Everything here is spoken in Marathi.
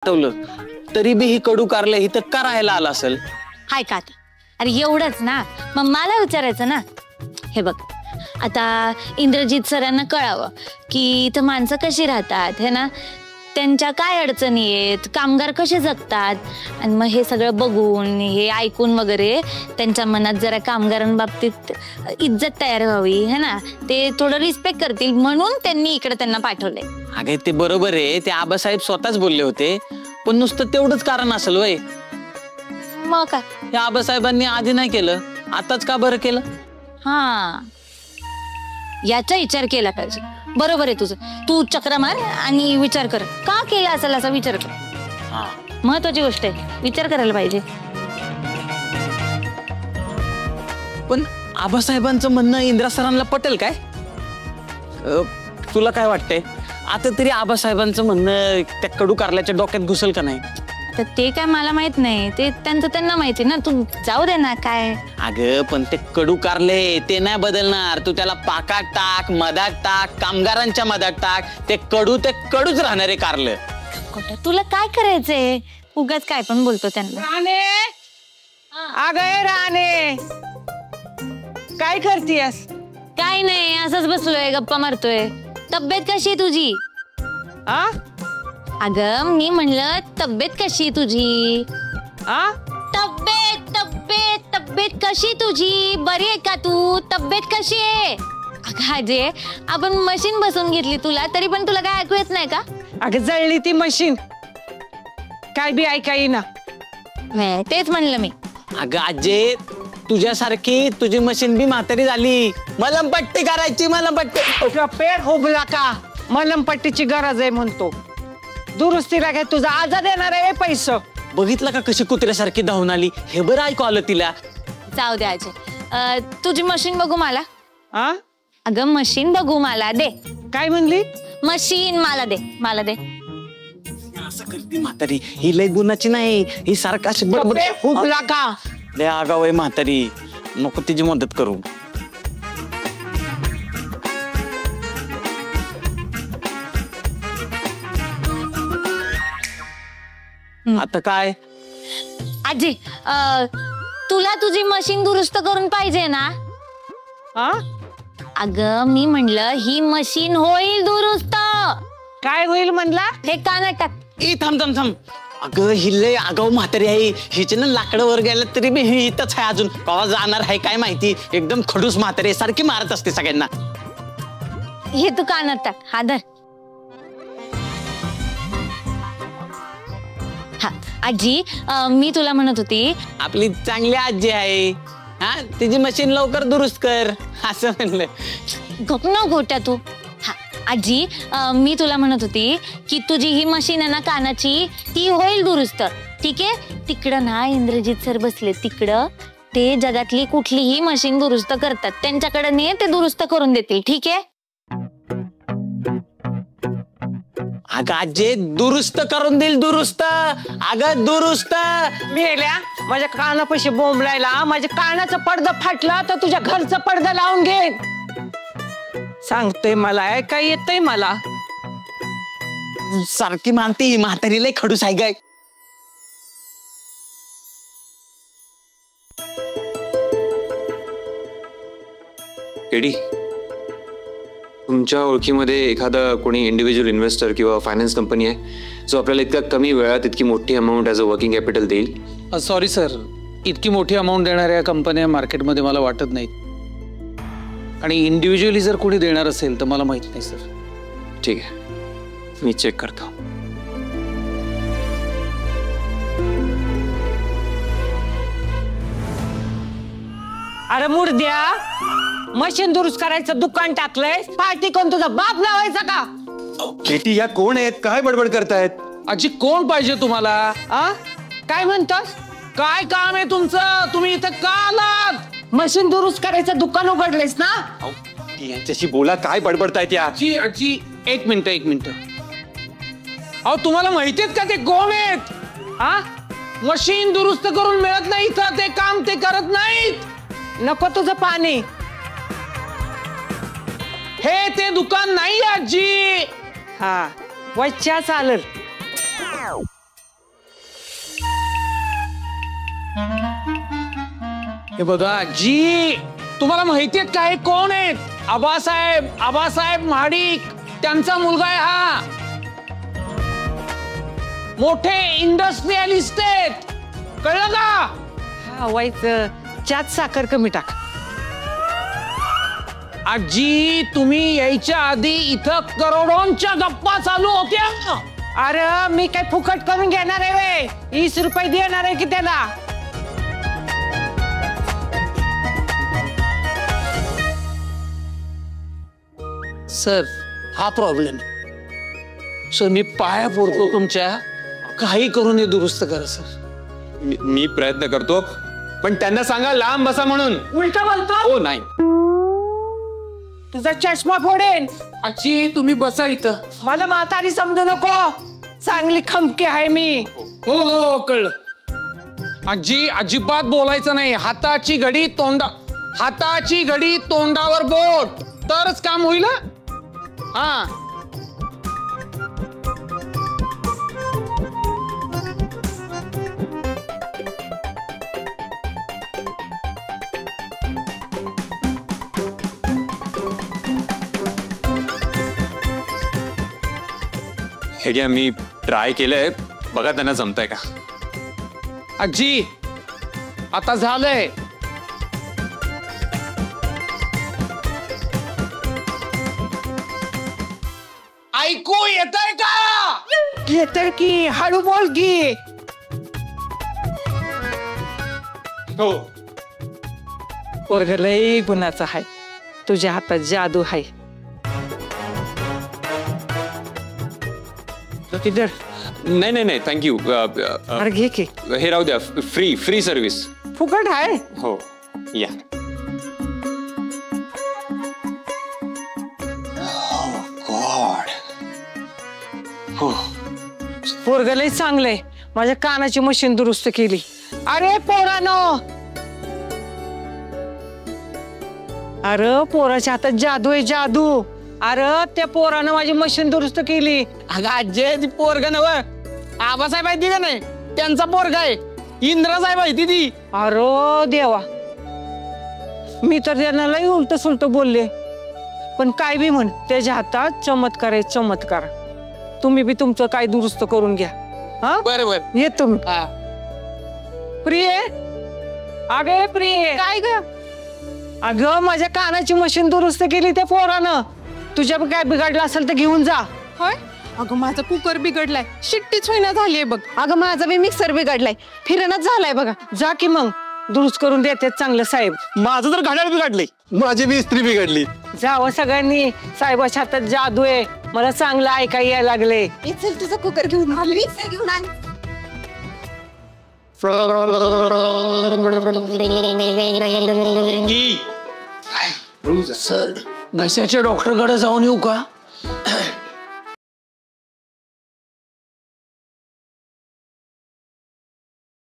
पाठवलं तरी बी ही कडू कारले ही तर का राहायला आला असेल? हाय का आता? अरे एवढंच ना, मग मला विचारायचं ना. हे बघ, आता इंद्रजित सरांना कळावं की इथं माणसं कशी राहतात, हे ना, त्यांच्या काय अडचणी आहेत, कामगार कसे जगतात, आणि मग हे सगळं बघून हे ऐकून वगैरे त्यांच्या मनात जरा कामगारांबाबतीत इज्जत तयार व्हावी, है ना, ते थोडं रिस्पेक्ट करतील म्हणून त्यांनी इकडे त्यांना पाठवलंय. अगे ते बरोबर आहे, ते आबासाहेब स्वतःच बोलले होते, पण नुसतं तेवढंच कारण असेल वय? मग काय, या आबासाहेबांनी आधी नाही केलं, आताच का बरं केलं? हा, याचा विचार केला पाहिजे. बरोबर आहे तुझं, तू चक्रा मार आणि विचार कर का केला असेल असा विचार कर. महत्वाची गोष्ट आहे, विचार करायला पाहिजे. पण आबासाहेबांचं म्हणणं इंदिरा सरांना पटेल काय? तुला काय वाटतंय? आता तरी आबासाहेबांचं म्हणणं त्या कडू कारल्याच्या डोक्यात घुसल का नाही? तर ते काय मला माहित नाही, ते त्यांचं त्यांना माहिती ना, तू जाऊ दे ना. काय अगं पण ते कडू कारले ते नाही बदलणार. तू त्याला पाकात टाक, मधात टाक, कामगारांच्या मधात टाक, ते कडूच राहणार आहे कारलं. तुला काय करायचंय? उगाच काय पण बोलतो त्यांना. राणे, अगं राणे, काय करतीयस? काय नाही, असंच बसलोय, गप्पा मारतोय. तब्येत कशी आहे तुझी? आ अगं मी म्हणलं तब्येत कशी आहे तुझी? तब्येत तब्येत तब्येत कशी तुझी? बरी आहे का तू? तब्येत कशी आहे? अगं अजय, आपण मशीन बसवून घेतली तुला, तरी पण तुला काय ऐकू येत नाही का? अगं जळली ती मशीन, काय बी ऐका येईना. तेच म्हणलं मी. अगं आजे, तुझ्यासारखी तुझी मशीन बी म्हातारी झाली, मलमपट्टी करायची. मलमपट्टी पेट होबला का? मलमपट्टीची गरज आहे म्हणतो. दुरुस्तीला काय तुझा आजा देणार आहे पैसे? बघितलं का कशी कुत्र्यासारखी धावून आली? हे बरं ऐकू आलं तिला. जाऊ दे अजय, तुझी मशीन बघू मला. अगं मशीन बघू मला दे. काय म्हणली? मशीन मला दे, मला दे. असं करते म्हातारी, ही लय गुणाची नाही, ही सारखा हुबला का? लय आगाव आहे म्हातारी, नको तिची मदत करू. आता काय आजी, तुला तुझी मशीन दुरुस्त करून पाहिजे ना? अगं मी म्हणलं ही मशीन होईल दुरुस्त. काय होईल म्हणला? हे कानात टाक. थांब थांब थांब. अगं ही लय आगाव म्हातारी आहे, हिचे ना लाकडं वर गेलं तरी मी ही इथंच आहे अजून. कवा जाणार आहे काय माहिती, एकदम खडूस म्हातारी आहे, सारखी मारत असते सगळ्यांना. हे तू कानात टाक, हा धर. हा आजी, मी तुला म्हणत होती, आपली चांगली आजी आहे, हा तिची मशीन लवकर दुरुस्त कर असं म्हणलं. गप ना गोट्या तू. हा आजी, मी तुला म्हणत होती की तुझी ही मशीन आहे ना कानाची, ती होईल दुरुस्त. ठीक आहे, तिकडं ना इंद्रजित सर बसले तिकडं, ते जगातली कुठलीही मशीन दुरुस्त करतात, त्यांच्याकडे ने, ते दुरुस्त करून देतील. ठीक आहे? अगं आजी, दुरुस्त करून देईल, दुरुस्त. अगं दुरुस्त. मेल्या माझ्या कानापाशी बोंबलायला, माझ्या कानाचं पडदं फाटलं तर तुझ्या घरचं पडदं लावून घे. सांगते मला, ऐकाय येतंय मला. सारखी मानते ही म्हातारी, लय खडूस आहे गाय. एडी, तुमच्या ओळखीमध्ये एखादा कोणी इंडिव्हिज्युअल इन्व्हेस्टर किंवा फायनान्स कंपनी आहे जो आपल्याला इतक्या कमी वेळात इतकी मोठी amount as a working capital देईल? सॉरी सर, इतकी मोठी अमाऊंट देणाऱ्या कंपन्या मार्केटमध्ये मला वाटत नाहीत, आणि इंडिव्हिज्युअली जर कोणी देणार असेल तर मला माहित नाही सर. ठीक आहे, मी चेक करतो. अरे मुर्द्या, मशीन दुरुस्त करायचं दुकान टाकलंय, पार्टी कोण तुझा बाप लावायचा का? केटी, या कोण आहेत? काय बडबड करतायत? आजी कोण पाहिजे तुम्हाला? काय म्हणतोस? काय काम आहे तुमचं? तुम्ही इथं का आलात? मशीन दुरुस्त करायचं दुकान उघडलेस ना? यांच्याशी बोला, काय बडबडतायत या? आजी आजी, एक मिनिट. अहो तुम्हाला माहितीत का ते कोण आहेत? मशीन दुरुस्त करून मिळत नाही इथं, ते काम ते करत नाहीत. नको तुझं पाणी. हे ते दुकान नाही आजी. हा वच्च्या चालल. हे बघा जी, तुम्हाला माहितीये काय कोण आहेत? आबासाहेब महाडिक, त्यांचा मुलगा आहे हा. मोठे इंडस्ट्रियलिस्ट आहेत, कळलं का? हा व्हायचं, त्यात साखर कमी टाक. आजी, तुम्ही यायच्या आधी इथं करोडोंच्या गप्पा चालू होत्या. अरे मी काय फुकट करून घेणार आहे वे? 20 रुपये देणार आहे की त्याला? सर, हा प्रॉब्लेम. सर, मी पाया पडतो तुमच्या, काही करून हे दुरुस्त करा सर. मी प्रयत्न करतो, पण त्यांना सांगा लांब बसा म्हणून. उलट बोलतो, हो नाही. तुझा चष्मा फोडेन. आजी, तुम्ही बसा इथं. मला म्हातारी समजू नको, चांगली खमकी आहे मी. हो हो कळलं. आजी, अजिबात बोलायचं नाही. हाताची घडी तोंडावर बोट, तरच काम होईल. हा, हे घ्या, मी ट्राय केलंय, बघा त्यांना जमतंय का. आजी, आता झालंय. ऐकू येतंय का? येतर की, हळू बोल की. हो. पोरग लय गुणाचा आहे, तुझ्या हातात जादू आहे. तिधर नाही थँक्यू. अरे घे की, हे राहू द्या, फ्री सर्व्हिस. फुकट आहे. हो या. पोरग लय चांगलंय. माझ्या कानाची मशीन दुरुस्त केली. अरे पोरानो, अरे पोराच्या हातात जादू आहे, जादू. अरे त्या पोरानं माझी मशीन दुरुस्त केली. अगं आजी, पोरग नव आबासाहेब आहे ती का नाही, त्यांचा पोरगा आहे. इंद्रासाहेब आहे ती. अरे देवा, मी तर त्यांना लय उलट सुलट बोलले. पण काय बी म्हण, त्याच्या हातात चमत्कार आहे, चमत्कार. तुम्ही बी तुमचं काय दुरुस्त करून घ्या. हा बरोबर. येत तुम्ही. हा, प्रिय, अगे प्रिय, काय ग? अगं माझ्या कानाची मशीन दुरुस्त केली त्या पोरानं. तुझ्या काय बिघडलं असेल तर घेऊन जा. होय, अगं माझा कुकर बिघडलाय, शिट्टीच होईना झालीये बघ. अगं माझा बी मिक्सर बिघडलाय, फिरणच झालाय बघा. जा की मग, दुरुस्त करून देते चांगलं साहेब. माझं तर घड्याळ बिघडलंय. माझी बी इस्त्री बिघडली. जावं सगळ्यांनी, साहेबाच्या हातात जादू आहे. मला चांगलं ऐकाय यायला लागले. चल तुझा कुकर घेऊन आण, मिक्सर घेऊन आण. सर, घशाच्या डॉक्टरकडे जाऊन येऊ का?